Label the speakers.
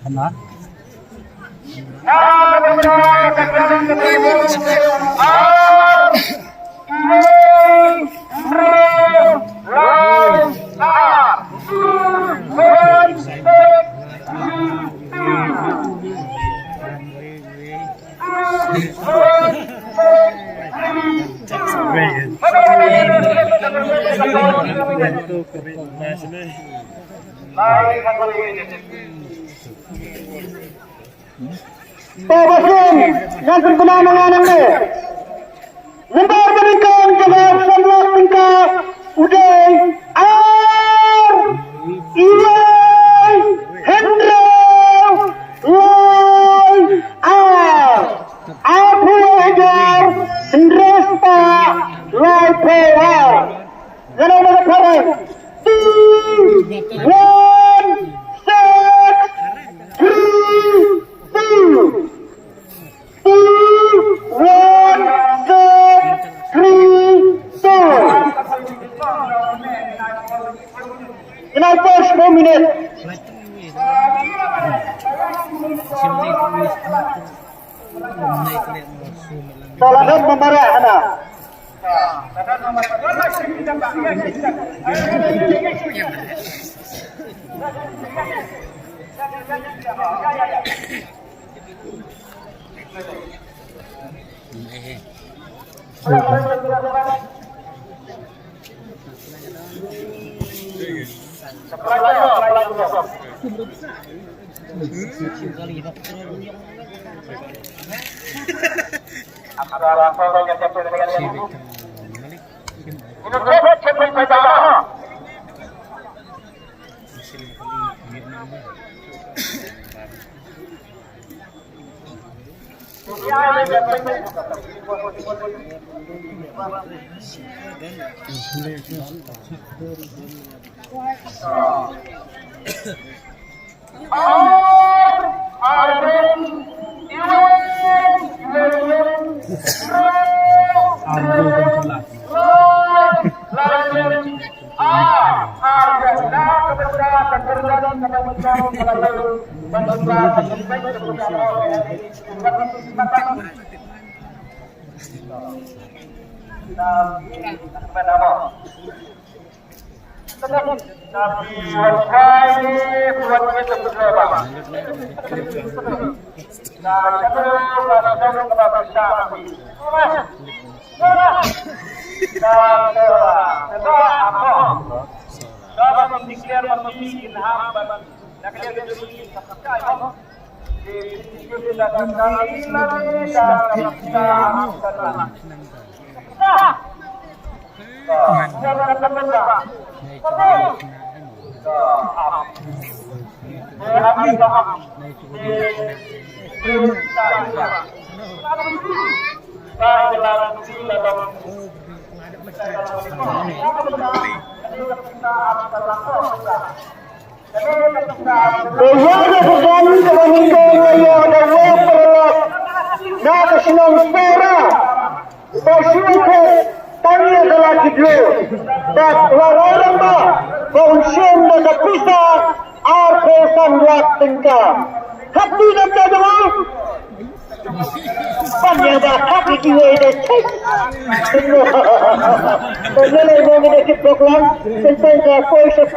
Speaker 1: Ano?
Speaker 2: Pabasin gantung penanganan ni. Lembar berikan jalan sangat tingkah uday ar iway hendro loy ar abu ajar hendresta loy pear jangan ada parang 2 1 6 3 2 Kenapa 10 minit? Tolong memarah anak. Bagaimana berjalan kemungkinan yang ada perlak nak senang spera bersyukur tanya adalah kedua dan orang bah konsen dan pisah arpesan luar tengkar hati dan jadwal banyak bakat di kiwa ini semua dan nilai mengenai keprogram tentang voice of